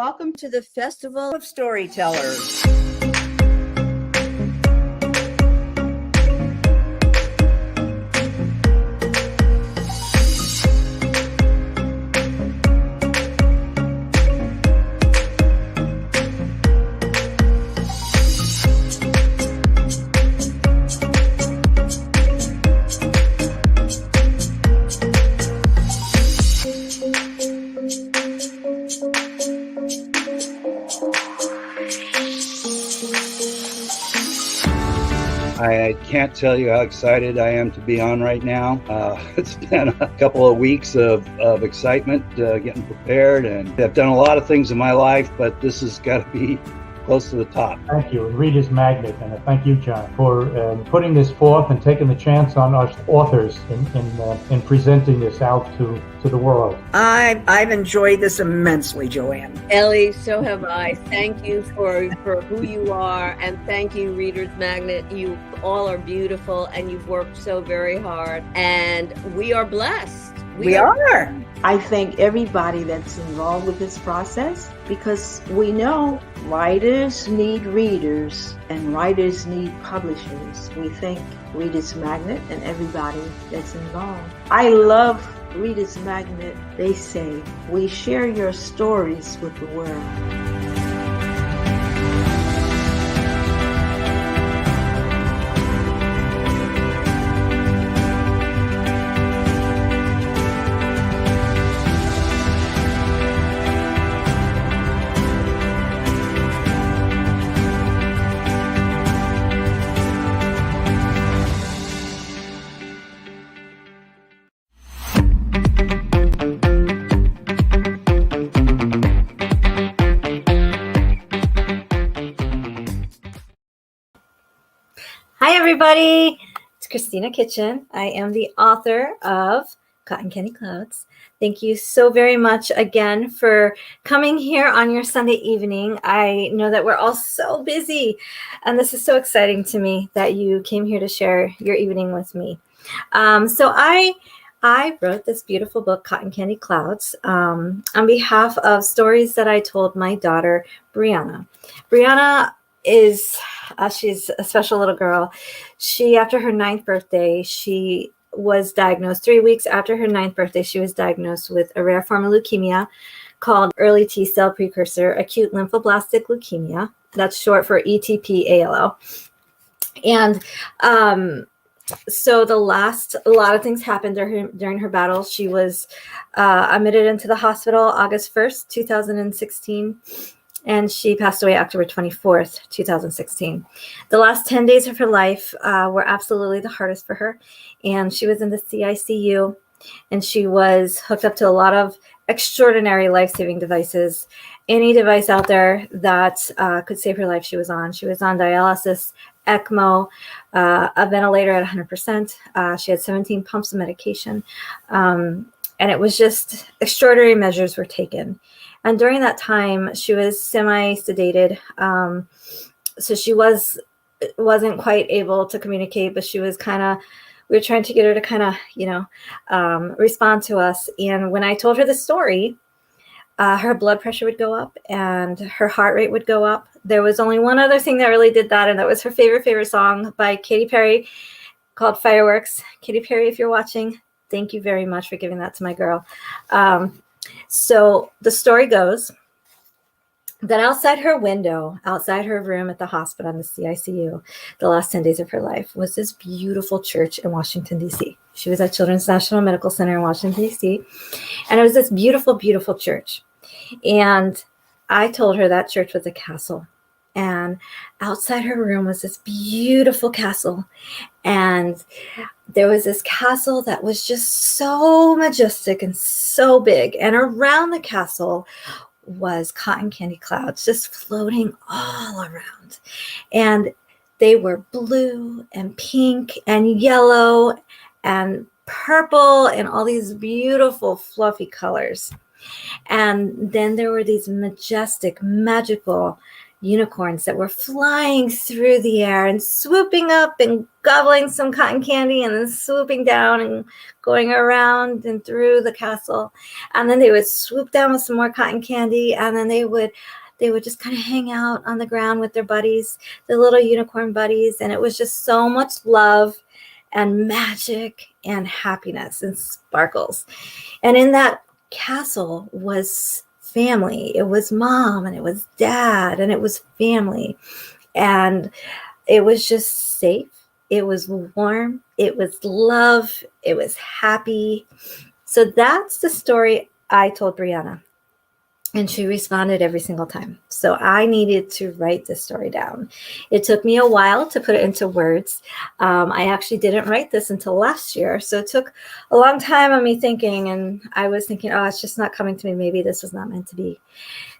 welcome to the Festival of Storytellers. I can't tell you how excited I am to be on right now. It's been a couple of weeks of excitement, getting prepared, and I've done a lot of things in my life, but this has got to be close to the top. Thank you, Reader's Magnet, and thank you, John, for putting this forth and taking the chance on us authors in presenting this out to the world. I've enjoyed this immensely, Joanne. Ellie, so have I. Thank you for who you are, and thank you, Reader's Magnet. You all are beautiful, and you've worked so very hard, and we are blessed. We are. I thank everybody that's involved with this process, because we know writers need readers and writers need publishers. We thank Reader's Magnet and everybody that's involved. I love Reader's Magnet. They say, we share your stories with the world. Hi, everybody. It's Christina Kitchen. I am the author of Cotton Candy Clouds. Thank you so very much again for coming here on your Sunday evening. I know that we're all so busy, and this is so exciting to me that you came here to share your evening with me. So I wrote this beautiful book, Cotton Candy Clouds, on behalf of stories that I told my daughter, Brianna. Brianna is she's a special little girl. After her 9th birthday, she was diagnosed 3 weeks after her 9th birthday. She was diagnosed with a rare form of leukemia called early T-cell precursor acute lymphoblastic leukemia. That's short for ETP-ALL. And so a lot of things happened during her battle. She was admitted into the hospital August 1st, 2016. And she passed away October 24th, 2016. The last 10 days of her life were absolutely the hardest for her. And she was in the CICU, and she was hooked up to a lot of extraordinary life-saving devices. Any device out there that could save her life, she was on. She was on dialysis, ECMO, a ventilator at 100%. She had 17 pumps of medication. And it was just extraordinary measures were taken. And during that time, she was semi-sedated. So she wasn't quite able to communicate, but she was we were trying to get her to respond to us. And when I told her the story, her blood pressure would go up and her heart rate would go up. There was only one other thing that really did that, and that was her favorite song by Katy Perry called Fireworks. Katy Perry, if you're watching, thank you very much for giving that to my girl. So the story goes that outside her window, outside her room at the hospital in the CICU, the last 10 days of her life was this beautiful church in Washington, D.C. She was at Children's National Medical Center in Washington, D.C. And it was this beautiful, beautiful church. And I told her that church was a castle. And outside her room was this beautiful castle. And there was this castle that was just so majestic and so big. And around the castle was cotton candy clouds just floating all around. And they were blue and pink and yellow and purple and all these beautiful fluffy colors. And then there were these majestic, magical unicorns that were flying through the air and swooping up and gobbling some cotton candy and then swooping down and going around and through the castle. And then they would swoop down with some more cotton candy, and then they would just kind of hang out on the ground with their buddies, the little unicorn buddies. And it was just so much love and magic and happiness and sparkles. And in that castle was family. It was mom and it was dad and it was family. And it was just safe. It was warm. It was love. It was happy. So that's the story I told Brianna. And she responded every single time. So I needed to write this story down. It took me a while to put it into words. I actually didn't write this until last year. So it took a long time of me thinking. And I was thinking, oh, it's just not coming to me. Maybe this was not meant to be.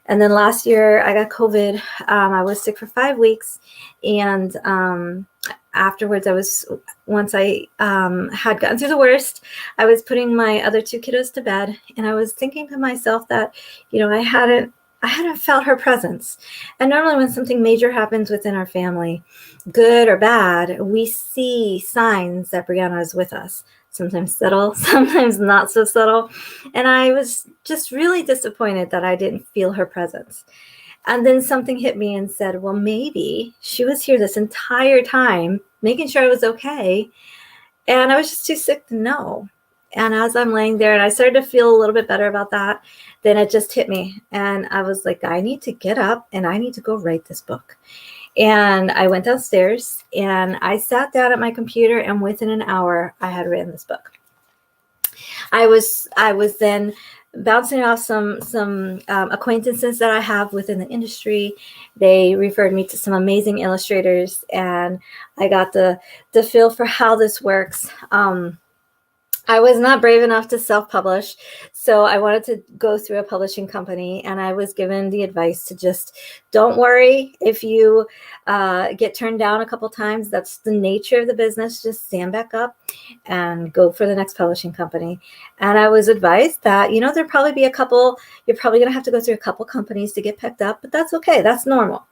And then last year I got COVID. I was sick for 5 weeks. And afterwards, once I had gotten through the worst, I was putting my other 2 kiddos to bed, and I was thinking to myself that, I hadn't felt her presence. And normally when something major happens within our family, good or bad, we see signs that Brianna is with us. Sometimes subtle, sometimes not so subtle. And I was just really disappointed that I didn't feel her presence. And then something hit me and said, well, maybe she was here this entire time, making sure I was okay. And I was just too sick to know. And as I'm laying there and I started to feel a little bit better about that, then it just hit me. And I was like, I need to get up and I need to go write this book. And I went downstairs and I sat down at my computer, and within an hour, I had written this book. I was then bouncing off some acquaintances that I have within the industry. They referred me to some amazing illustrators, and I got the feel for how this works. I was not brave enough to self-publish, so I wanted to go through a publishing company, and I was given the advice to just don't worry if you get turned down a couple times. That's the nature of the business. Just stand back up and go for the next publishing company. And I was advised that, there'd probably be you're probably going to have to go through a couple companies to get picked up, but that's okay. That's normal.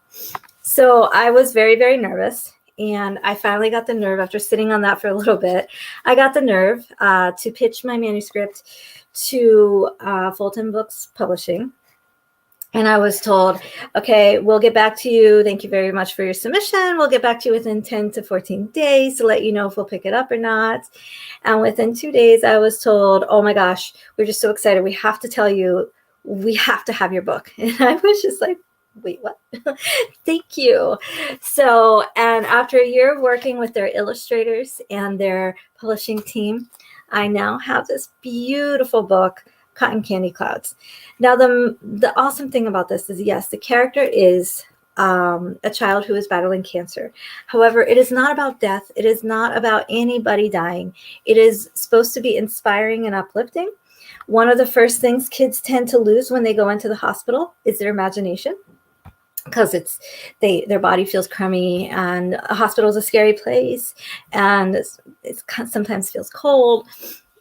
So I was very, very nervous. And I finally got the nerve, after sitting on that for a little bit, I got the nerve to pitch my manuscript to Fulton Books Publishing. And I was told, okay, we'll get back to you. Thank you very much for your submission. We'll get back to you within 10 to 14 days to let you know if we'll pick it up or not. And within 2 days, I was told, oh my gosh, we're just so excited. We have to tell you, we have to have your book. And I was just like, wait, what? Thank you. So, and after a year of working with their illustrators and their publishing team, I now have this beautiful book, Cotton Candy Clouds. Now, the awesome thing about this is, yes, the character is a child who is battling cancer. However, it is not about death. It is not about anybody dying. It is supposed to be inspiring and uplifting. One of the first things kids tend to lose when they go into the hospital is their imagination, because their body feels crummy, and a hospital is a scary place, and it sometimes feels cold.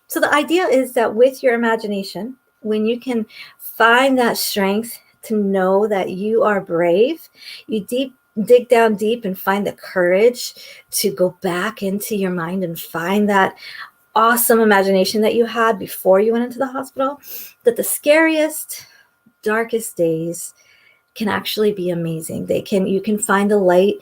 So the idea is that with your imagination, when you can find that strength to know that you are brave, you dig down deep and find the courage to go back into your mind and find that awesome imagination that you had before you went into the hospital, that the scariest, darkest days can actually be amazing. You can find the light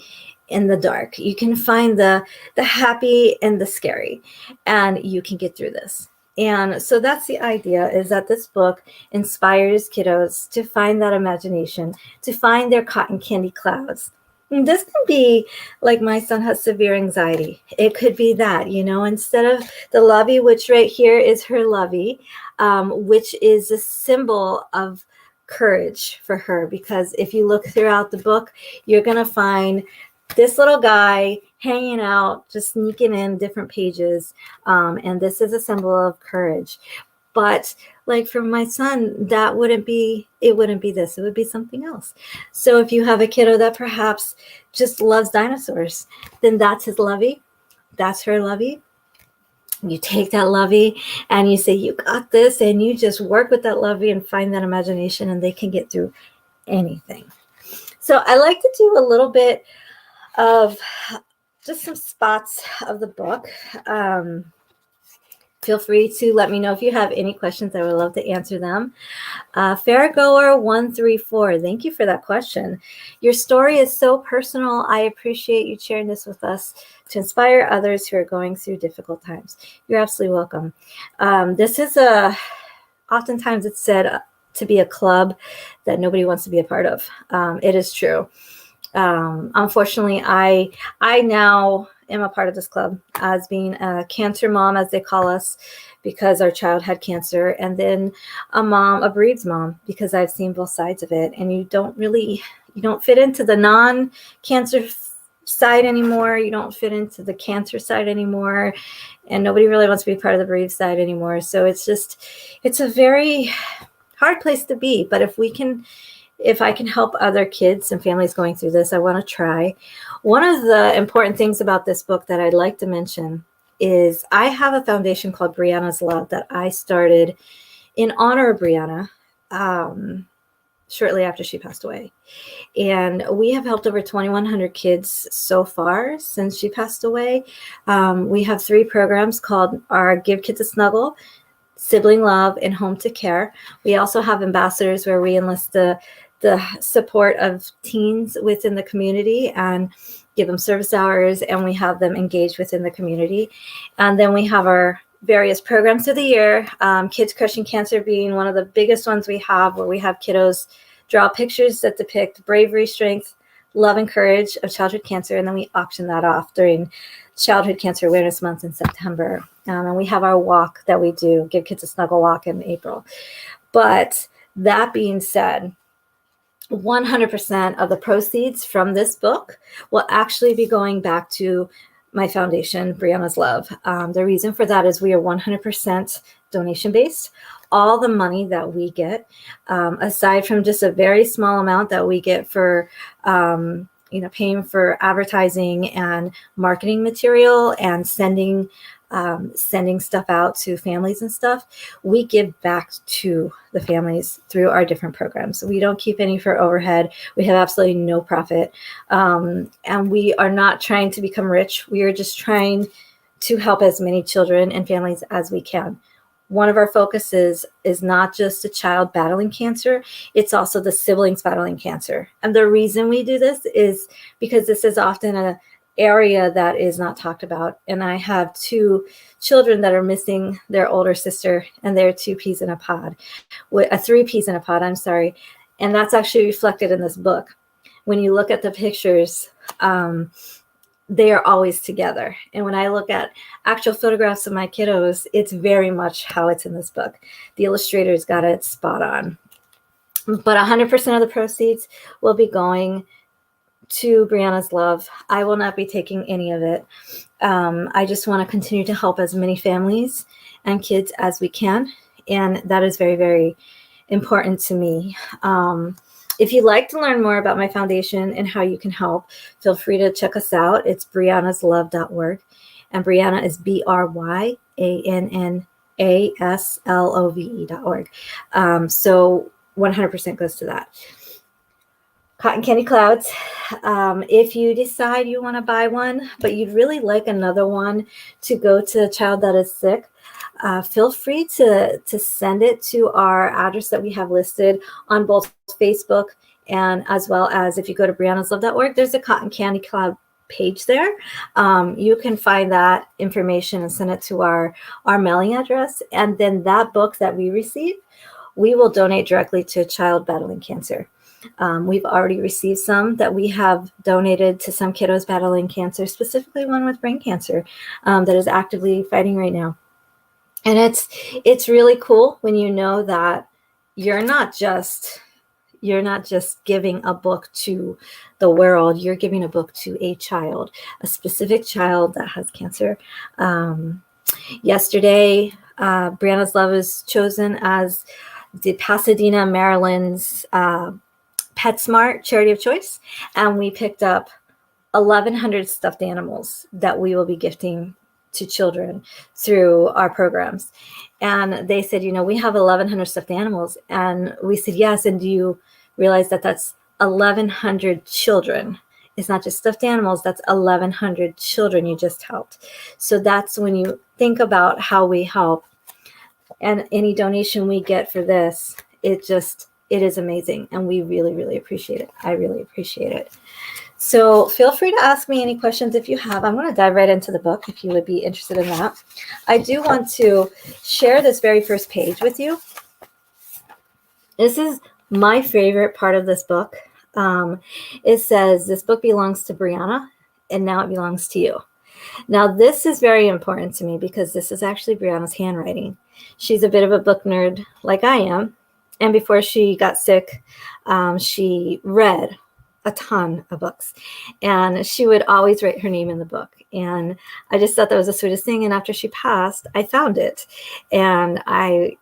in the dark. You can find the happy and the scary, and you can get through this. And so that's the idea, is that this book inspires kiddos to find that imagination, to find their cotton candy clouds. And this can be like, my son has severe anxiety. It could be that, instead of the lovey, which right here is her lovey, which is a symbol of courage for her, because if you look throughout the book, you're going to find this little guy hanging out, just sneaking in different pages, and this is a symbol of courage. But like for my son, it wouldn't be this, it would be something else. So if you have a kiddo that perhaps just loves dinosaurs, then that's his lovey, that's her lovey. You take that lovey and you say, you got this, and you just work with that lovey and find that imagination, and they can get through anything. So I like to do a little bit of just some spots of the book. Feel free to let me know if you have any questions. I would love to answer them. Fairgoer134, thank you for that question. Your story is so personal. I appreciate you sharing this with us to inspire others who are going through difficult times. You're absolutely welcome. This is oftentimes it's said to be a club that nobody wants to be a part of. It is true. Unfortunately, I now am a part of this club as being a cancer mom, as they call us, because our child had cancer, and then a mom, a bereaved mom, because I've seen both sides of it. And you don't fit into the non-cancer side anymore. You don't fit into the cancer side anymore, and nobody really wants to be part of the bereaved side anymore. So it's a very hard place to be. But if I can help other kids and families going through this, I want to try. One of the important things about this book that I'd like to mention is I have a foundation called Brianna's Love that I started in honor of Brianna shortly after she passed away. And we have helped over 2,100 kids so far since she passed away. We have 3 programs called our Give Kids a Snuggle, Sibling Love, and Home to Care. We also have ambassadors where we enlist the support of teens within the community and give them service hours, and we have them engaged within the community. And then we have our various programs of the year, Kids Crushing Cancer being one of the biggest ones we have, where we have kiddos draw pictures that depict bravery, strength, love, and courage of childhood cancer, and then we auction that off during Childhood Cancer Awareness Month in September. And we have our walk that we do, Give Kids a Snuggle Walk, in April. But that being said, 100% of the proceeds from this book will actually be going back to my foundation, Brianna's Love. The reason for that is we are 100% donation-based. All the money that we get, aside from just a very small amount that we get for paying for advertising and marketing material and sending stuff out to families and stuff, we give back to the families through our different programs. We don't keep any for overhead. We have absolutely no profit. And we are not trying to become rich. We are just trying to help as many children and families as we can. One of our focuses is not just a child battling cancer, it's also the siblings battling cancer. And the reason we do this is because this is often an area that is not talked about. And I have 2 children that are missing their older sister, and they're 2 peas in a pod, 3 peas in a pod, I'm sorry. And that's actually reflected in this book. When you look at the pictures, they are always together. And when I look at actual photographs of my kiddos, it's very much how it's in this book. The illustrators got it spot on. But 100% of the proceeds will be going to Brianna's Love. I will not be taking any of it. I just want to continue to help as many families and kids as we can. And that is very, very important to me. If you'd like to learn more about my foundation and how you can help, feel free to check us out. It's briannaslove.org. And Brianna is BRYANNASLOVE.org. So 100% goes to that. Cotton Candy Clouds. If you decide you want to buy one, but you'd really like another one to go to a child that is sick, feel free to send it to our address that we have listed on both Facebook, and as well as if you go to briannaslove.org, there's a Cotton Candy Cloud page there. You can find that information and send it to our mailing address. And then that book that we receive, we will donate directly to a child battling cancer. We've already received some that we have donated to some kiddos battling cancer, specifically one with brain cancer that is actively fighting right now. And it's really cool when you know that you're not just giving a book to the world, you're giving a book to a child, a specific child that has cancer. Yesterday, Brianna's Love was chosen as the Pasadena, Maryland's PetSmart Charity of Choice, and we picked up 1,100 stuffed animals that we will be gifting to children through our programs. And they said, we have 1,100 stuffed animals. And we said, yes. And do you realize that that's 1,100 children. It's not just stuffed animals, that's 1,100 children you just helped. So that's when you think about how we help, and any donation we get for this, it is amazing. And we really, really appreciate it. I really appreciate it. So feel free to ask me any questions if you have. I'm going to dive right into the book if you would be interested in that. I do want to share this very first page with you. This is my favorite part of this book. It says, this book belongs to Brianna, and now it belongs to you. Now, this is very important to me because this is actually Brianna's handwriting. She's a bit of a book nerd like I am. And before she got sick, she read a ton of books, and she would always write her name in the book. And I just thought that was the sweetest thing. And after she passed, I found it, and I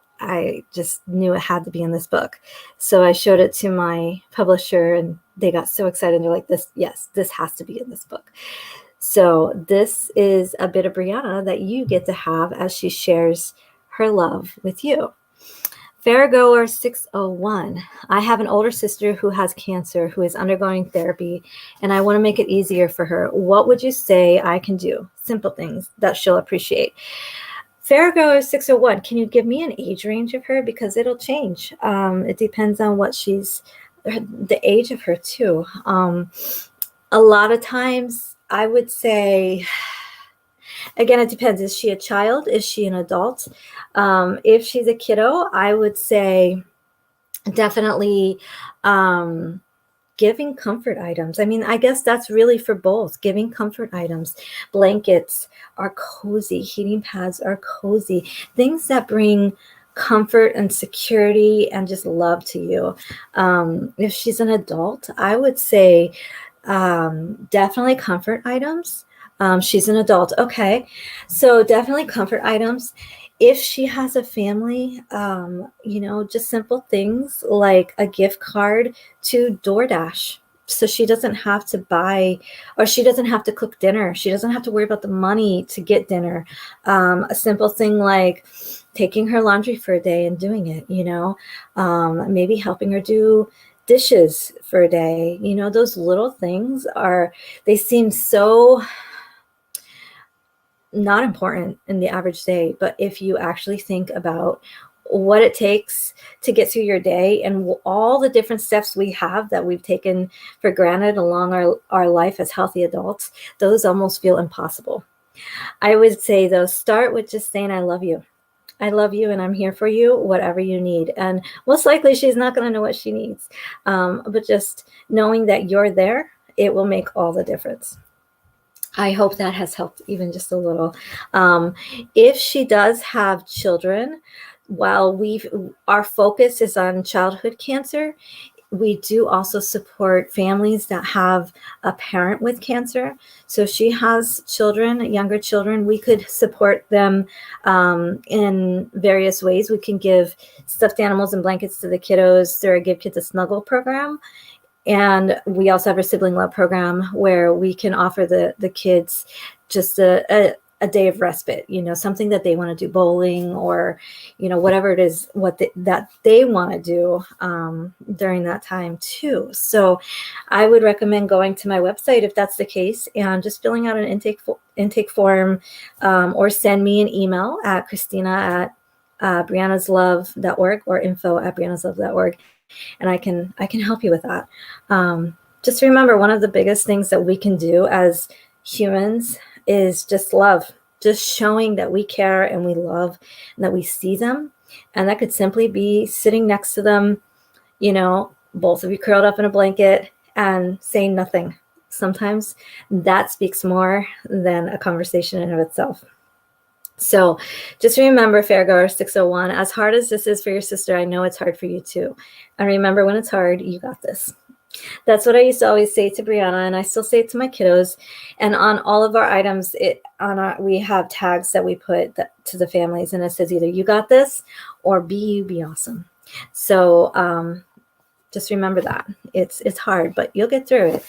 just knew it had to be in this book. So I showed it to my publisher, and they got so excited. They're like, yes, this has to be in this book. So this is a bit of Brianna that you get to have as she shares her love with you. Fairgoer 601. I have an older sister who has cancer, who is undergoing therapy, and I want to make it easier for her. What would you say I can do? Simple things that she'll appreciate. Fairgoer 601, can you give me an age range of her? Because it'll change. It depends on what the age of her too. A lot of times I would say, again, it depends. Is she a child? Is she an adult? If she's a kiddo, I would say definitely giving comfort items. I mean, I guess that's really for both. Giving comfort items. Blankets are cozy. Heating pads are cozy. Things that bring comfort and security and just love to you. If she's an adult, I would say definitely comfort items. She's an adult. Okay. So definitely comfort items. If she has a family, just simple things like a gift card to DoorDash. So she doesn't have to buy, or she doesn't have to cook dinner. She doesn't have to worry about the money to get dinner. A simple thing like taking her laundry for a day and doing it, maybe helping her do dishes for a day. Those little things they seem so not important in the average day, but if you actually think about what it takes to get through your day and all the different steps we have that we've taken for granted along our life as healthy adults, those almost feel impossible. I would say though, start with just saying, I love you. I love you and I'm here for you, whatever you need. And most likely she's not going to know what she needs. But just knowing that you're there, it will make all the difference. I hope that has helped even just a little. If she does have children, while our focus is on childhood cancer, we do also support families that have a parent with cancer. So if she has children, younger children, we could support them in various ways. We can give stuffed animals and blankets to the kiddos through our Give Kids a Snuggle program. And we also have a sibling love program where we can offer the kids just a day of respite, something that they want to do, bowling or, whatever it is, that they want to do during that time too. So I would recommend going to my website if that's the case and just filling out an intake form or send me an email at Christina@briannaslove.org or info@briannaslove.org. And I can help you with that. Just remember, one of the biggest things that we can do as humans is just love, just showing that we care and we love and that we see them. And that could simply be sitting next to them, both of you curled up in a blanket and saying nothing. Sometimes that speaks more than a conversation in and of itself. So just remember, Fairgoer 601, as hard as this is for your sister, I know it's hard for you too. And remember, when it's hard, you got this. That's what I used to always say to Brianna, and I still say it to my kiddos. And on all of our items, we have tags that we put to the families, and it says either you got this or be you, be awesome. So just remember that. It's hard, but you'll get through it.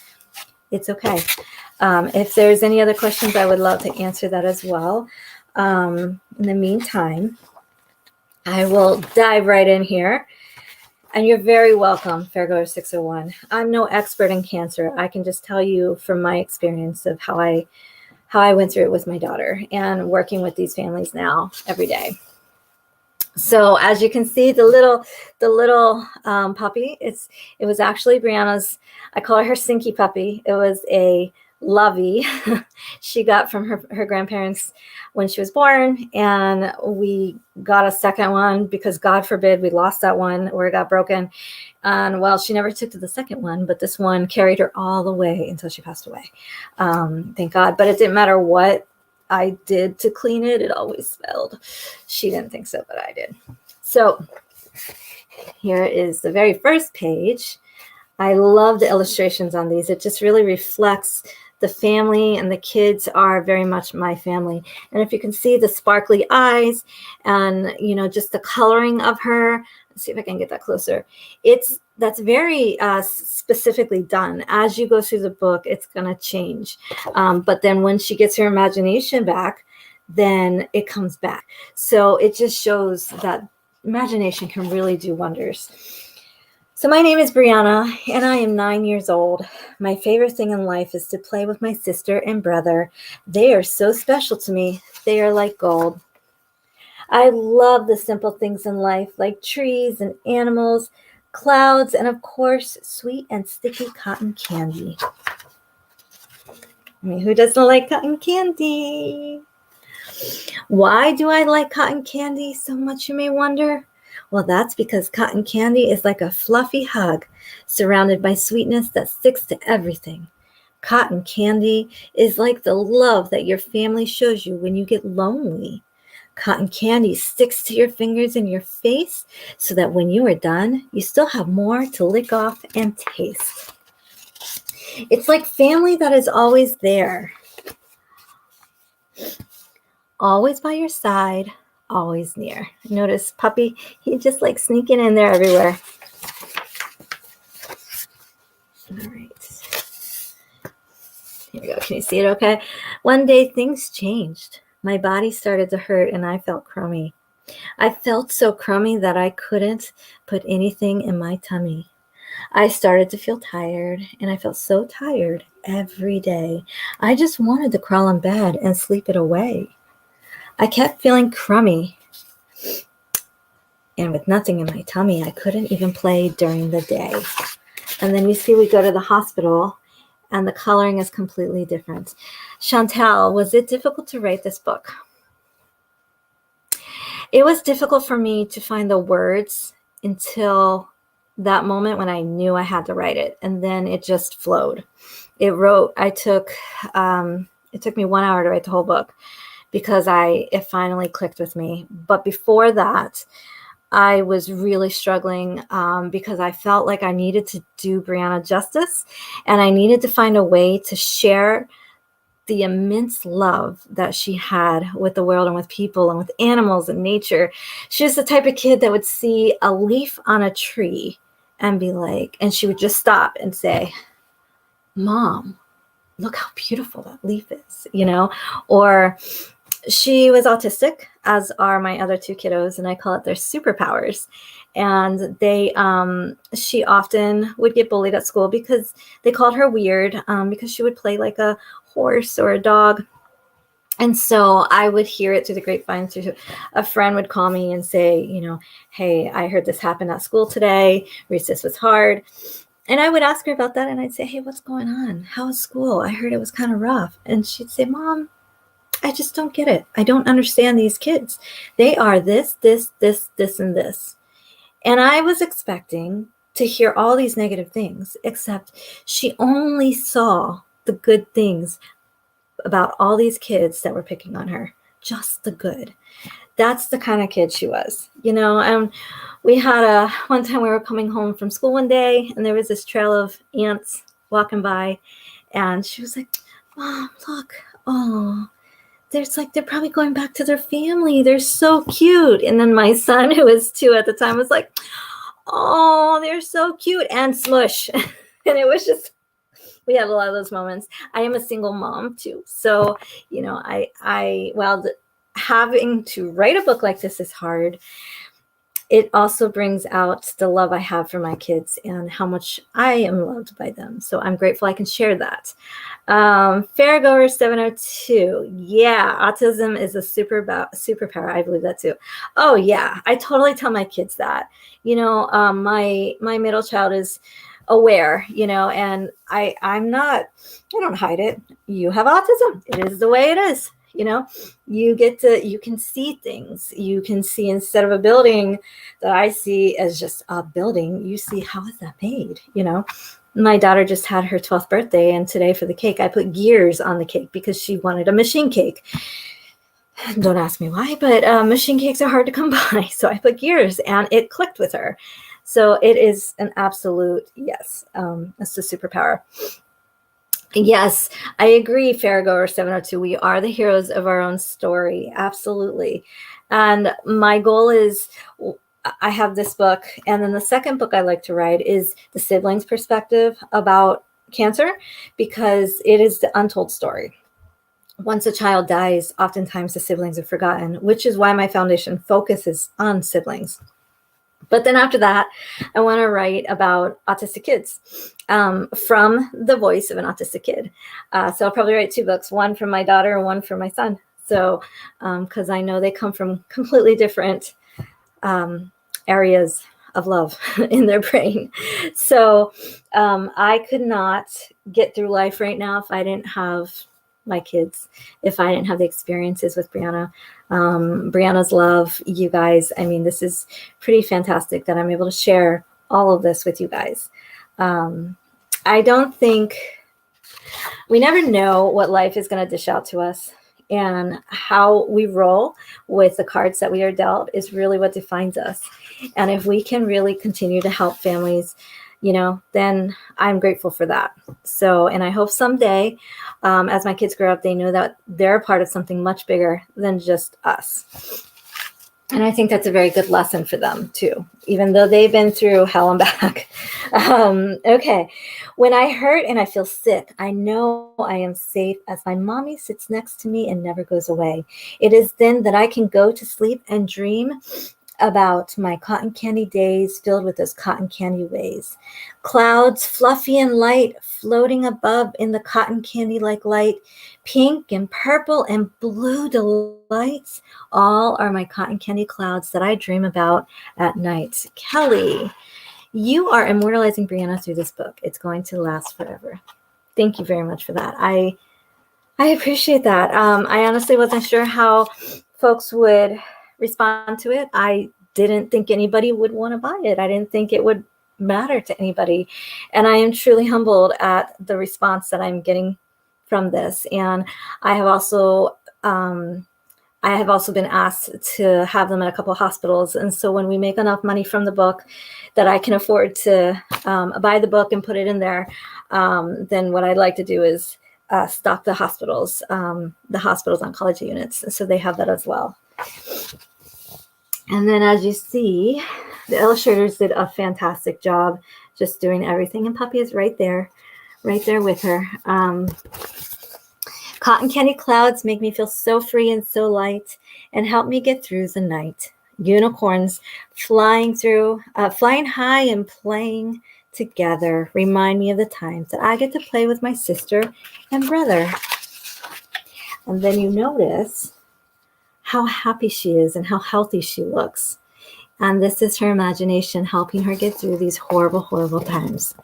It's okay. If there's any other questions, I would love to answer that as well. In the meantime, I will dive right in here. And you're very welcome, Fairgoer 601. I'm no expert in cancer. I can just tell you from my experience of how I went through it with my daughter and working with these families now every day. So as you can see, the little puppy, it was actually Brianna's. I call her Sinky puppy. It was a Lovey she got from her grandparents when she was born, and we got a second one because God forbid we lost that one or it got broken. And well, she never took to the second one, but this one carried her all the way until she passed away. Thank God. But it didn't matter what I did to clean it, it always smelled. She didn't think so, but I did. So here is the very first page. I love the illustrations on these. It just really reflects the family, and the kids are very much my family. And if you can see the sparkly eyes and, just the coloring of her, let's see if I can get that closer. That's very specifically done. As you go through the book, it's going to change. But then when she gets her imagination back, then it comes back. So it just shows that imagination can really do wonders. So my name is Brianna, and I am 9 years old. My favorite thing in life is to play with my sister and brother. They are so special to me. They are like gold. I love the simple things in life, like trees and animals, clouds, and of course, sweet and sticky cotton candy. I mean, who doesn't like cotton candy? Why do I like cotton candy so much, you may wonder? Well, that's because cotton candy is like a fluffy hug surrounded by sweetness that sticks to everything. Cotton candy is like the love that your family shows you when you get lonely. Cotton candy sticks to your fingers and your face so that when you are done, you still have more to lick off and taste. It's like family that is always there. Always by your side, always near. Notice Puppy, he just like sneaking in there everywhere. All right. Here we go. Can you see it okay? One day things changed. My body started to hurt and I felt crummy. I felt so crummy that I couldn't put anything in my tummy. I started to feel tired, and I felt so tired every day. I just wanted to crawl in bed and sleep it away. I kept feeling crummy, and with nothing in my tummy, I couldn't even play during the day. And then you see we go to the hospital, and the coloring is completely different. Chantal, was it difficult to write this book? It was difficult for me to find the words until that moment when I knew I had to write it, and then it just flowed. It took me 1 hour to write the whole book because it finally clicked with me. But before that, I was really struggling because I felt like I needed to do Brianna justice, and I needed to find a way to share the immense love that she had with the world and with people and with animals and nature. She was the type of kid that would see a leaf on a tree and be like, and she would just stop and say, "Mom, look how beautiful that leaf is," or she was autistic, as are my other two kiddos, and I call it their superpowers. And she often would get bullied at school because they called her weird, because she would play like a horse or a dog. And so I would hear it through the grapevine. A friend would call me and say, "Hey, I heard this happened at school today. Recess was hard." And I would ask her about that, and I'd say, "Hey, what's going on? How was school? I heard it was kind of rough." And she'd say, "Mom, I just don't get it. I don't understand these kids. They are this, this, this, this, and this." And I was expecting to hear all these negative things, except she only saw the good things about all these kids that were picking on her, just the good. That's the kind of kid she was, And we had one time we were coming home from school one day, and there was this trail of ants walking by, and she was like, "Mom, look, oh, they're probably going back to their family. They're so cute." And then my son, who was 2 at the time, was like, "Oh, they're so cute," and smush. And it was just, we had a lot of those moments. I am a single mom too. So, having to write a book like this is hard. it also brings out the love I have for my kids and how much I am loved by them. So I'm grateful I can share that. Fairgoer 702. Yeah, autism is a superpower. I believe that too. Oh yeah, I totally tell my kids that. My middle child is aware, and I don't hide it. You have autism. It is the way it is. You can see things. You can see, instead of a building that I see as just a building, you see, how is that made? My daughter just had her 12th birthday, and today for the cake, I put gears on the cake because she wanted a machine cake. Don't ask me why, but machine cakes are hard to come by. So I put gears, and it clicked with her. So it is an absolute yes. It's a superpower. Yes, I agree, Fairgoer 702. We are the heroes of our own story. Absolutely. And my goal is, I have this book, and then the second book I like to write is the siblings' perspective about cancer, because it is the untold story. Once a child dies, oftentimes the siblings are forgotten, which is why my foundation focuses on siblings. But then after that, I want to write about autistic kids from the voice of an autistic kid. So I'll probably write 2 books, one for my daughter and one for my son. So because I know they come from completely different areas of love in their brain. So I could not get through life right now if I didn't have my kids, if I didn't have the experiences with Brianna. Brianna's love, you guys. I mean, this is pretty fantastic that I'm able to share all of this with you guys. I don't think, we never know what life is going to dish out to us, and how we roll with the cards that we are dealt is really what defines us. And if we can really continue to help families, then I'm grateful for that. So, and I hope someday, as my kids grow up, they know that they're a part of something much bigger than just us. And I think that's a very good lesson for them too, even though they've been through hell and back. Okay. When I hurt and I feel sick, I know I am safe as my mommy sits next to me and never goes away. It is then that I can go to sleep and dream about my cotton candy days filled with those cotton candy ways. Clouds, fluffy and light, floating above in the cotton candy like light. Pink and purple and blue delights, all are my cotton candy clouds that I dream about at night. Kelly, you are immortalizing Brianna through this book. It's going to last forever. Thank you very much for that. I appreciate that. I honestly wasn't sure how folks would respond to it. I didn't think anybody would want to buy it. I didn't think it would matter to anybody. And I am truly humbled at the response that I'm getting from this. And I have also been asked to have them at a couple of hospitals. And so when we make enough money from the book that I can afford to buy the book and put it in there, then what I'd like to do is stock the hospitals' oncology units. So they have that as well. And then, as you see, the illustrators did a fantastic job just doing everything. And Puppy is right there with her. Cotton candy clouds make me feel so free and so light and help me get through the night. Unicorns flying high and playing together remind me of the times that I get to play with my sister and brother. And then you notice how happy she is and how healthy she looks. And this is her imagination helping her get through these horrible, horrible times.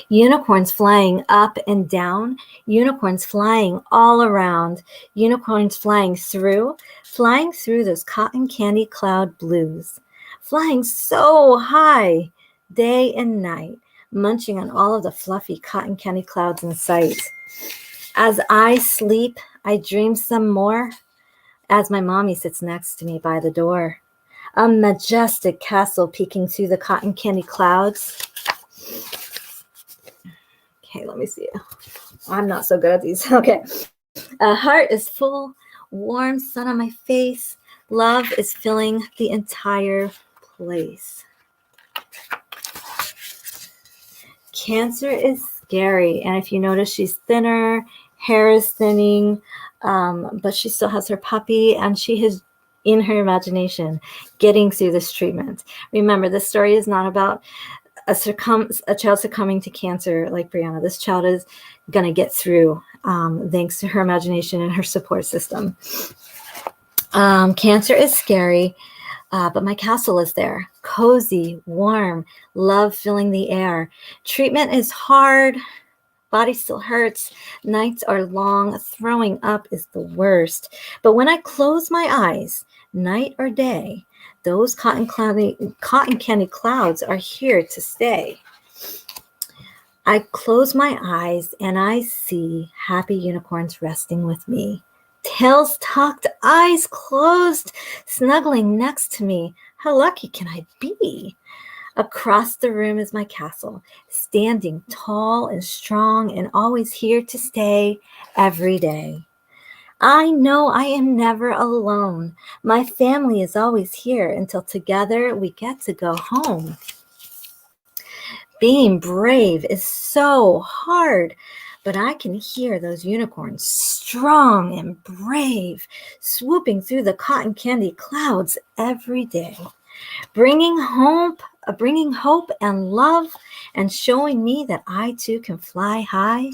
Unicorns flying up and down, unicorns flying all around, unicorns flying through those cotton candy cloud blues, flying so high, day and night, munching on all of the fluffy cotton candy clouds in sight. As I sleep, I dream some more, as my mommy sits next to me by the door. A majestic castle peeking through the cotton candy clouds. Okay, let me see. I'm not so good at these. Okay. A heart is full, warm sun on my face. Love is filling the entire place. Cancer is scary. And if you notice, she's thinner, hair is thinning, but she still has her puppy, and she has in her imagination, getting through this treatment. Remember, this story is not about a child succumbing to cancer like Brianna. This child is going to get through thanks to her imagination and her support system. Cancer is scary, but my castle is there. Cozy, warm, love filling the air. Treatment is hard. Body still hurts. Nights are long. Throwing up is the worst. But when I close my eyes, night or day, those cotton candy clouds are here to stay. I close my eyes and I see happy unicorns resting with me. Tails tucked, eyes closed, snuggling next to me. How lucky can I be? Across the room is my castle, standing tall and strong and always here to stay every day. I know I am never alone. My family is always here until together we get to go home. Being brave is so hard, but I can hear those unicorns, strong and brave, swooping through the cotton candy clouds every day, bringing hope and love, and showing me that I too can fly high.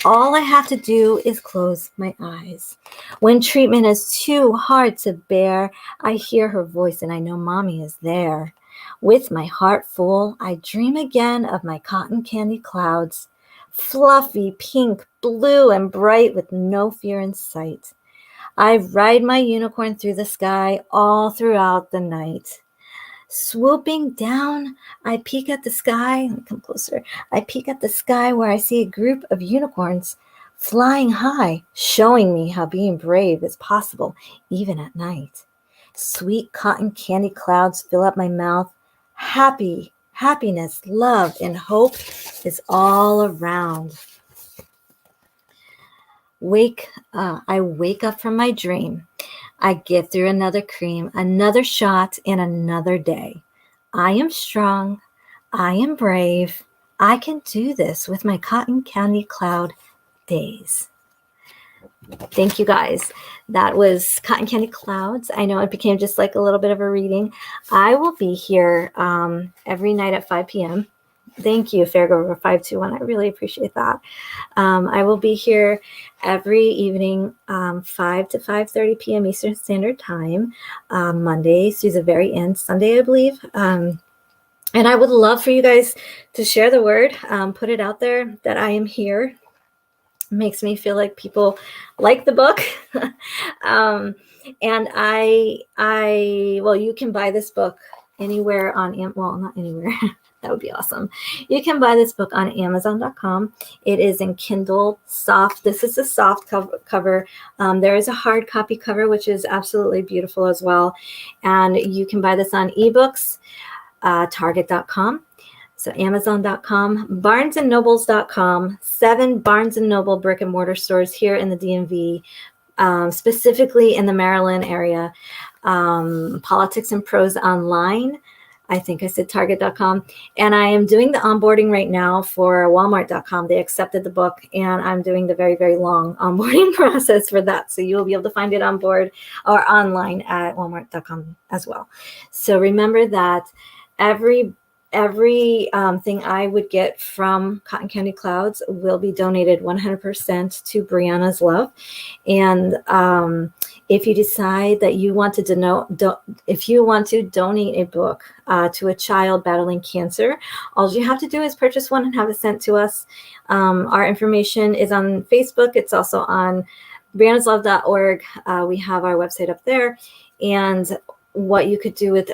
All I have to do is close my eyes. When treatment is too hard to bear, I hear her voice and I know mommy is there. With my heart full, I dream again of my cotton candy clouds, fluffy, pink, blue, and bright with no fear in sight. I ride my unicorn through the sky all throughout the night. Swooping down, I peek at the sky. Come closer. I peek at the sky where I see a group of unicorns flying high, showing me how being brave is possible even at night. Sweet cotton candy clouds fill up my mouth. Happiness, love, and hope is all around. I wake up from my dream. I get through another cream, another shot, and another day. I am strong. I am brave. I can do this with my cotton candy cloud days. Thank you, guys. That was Cotton Candy Clouds. I know it became just like a little bit of a reading. I will be here every night at 5 p.m. Thank you, Fairgrover 521. I really appreciate that. I will be here every evening, 5 to 5:30 p.m. Eastern Standard Time, Monday through the very end, Sunday, I believe. And I would love for you guys to share the word, put it out there that I am here. It makes me feel like people like the book. And you can buy this book anywhere on, not anywhere. That would be awesome. You can buy this book on Amazon.com. It is in Kindle soft. This is a soft cover. There is a hard copy cover, which is absolutely beautiful as well. And you can buy this on ebooks, Target.com. So Amazon.com, BarnesandNobles.com, 7 Barnes & Noble brick and mortar stores here in the DMV, specifically in the Maryland area. Politics and Prose Online. I think I said Target.com. And I am doing the onboarding right now for Walmart.com. They accepted the book, and I'm doing the very, very long onboarding process for that. So you'll be able to find it on board or online at Walmart.com as well. So remember that every thing I would get from Cotton Candy Clouds will be donated 100% to Brianna's Love. And if you decide that you want to donate a book to a child battling cancer, all you have to do is purchase one and have it sent to us. Our information is on Facebook. It's also on briannaslove.org. We have our website up there. And what you could do with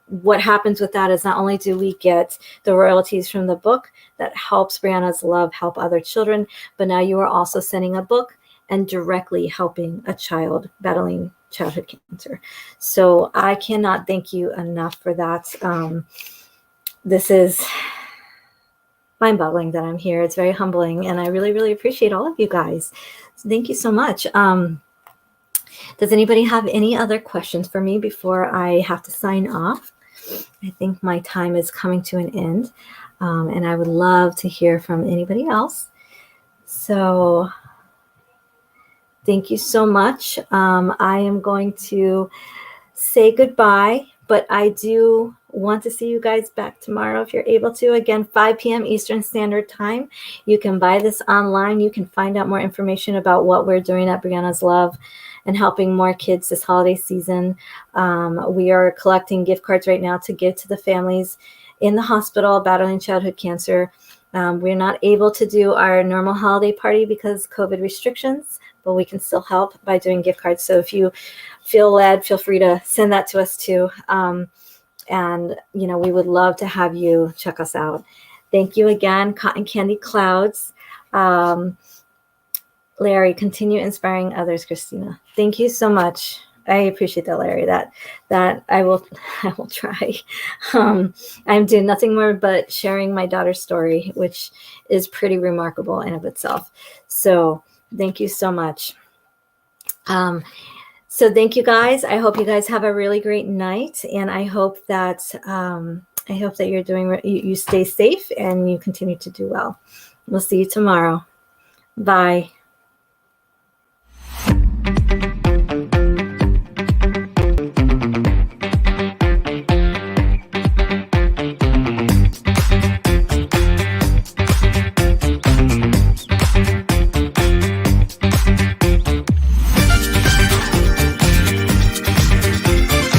what happens with that is not only do we get the royalties from the book that helps Brianna's Love help other children, but now you are also sending a book and directly helping a child battling childhood cancer. So I cannot thank you enough for that. This is mind-boggling that I'm here. It's very humbling, and I really, really appreciate all of you guys. So thank you so much. Does anybody have any other questions for me before I have to sign off? I think my time is coming to an end, and I would love to hear from anybody else. So thank you so much. I am going to say goodbye, but I do want to see you guys back tomorrow if you're able to. Again, 5 p.m. Eastern Standard Time. You can buy this online. You can find out more information about what we're doing at Brianna's Love and helping more kids this holiday season. We are collecting gift cards right now to give to the families in the hospital battling childhood cancer. We're not able to do our normal holiday party because COVID restrictions, but we can still help by doing gift cards. So if you feel led, feel free to send that to us too. And, you know, we would love to have you check us out. Thank you again, Cotton Candy Clouds. Larry, continue inspiring others, Christina. Thank you so much. I appreciate that, Larry. That I will try. I'm doing nothing more but sharing my daughter's story, which is pretty remarkable in of itself. So thank you so much. So thank you guys. I hope you guys have a really great night, and I hope that you're doing you stay safe and you continue to do well. We'll see you tomorrow. Bye.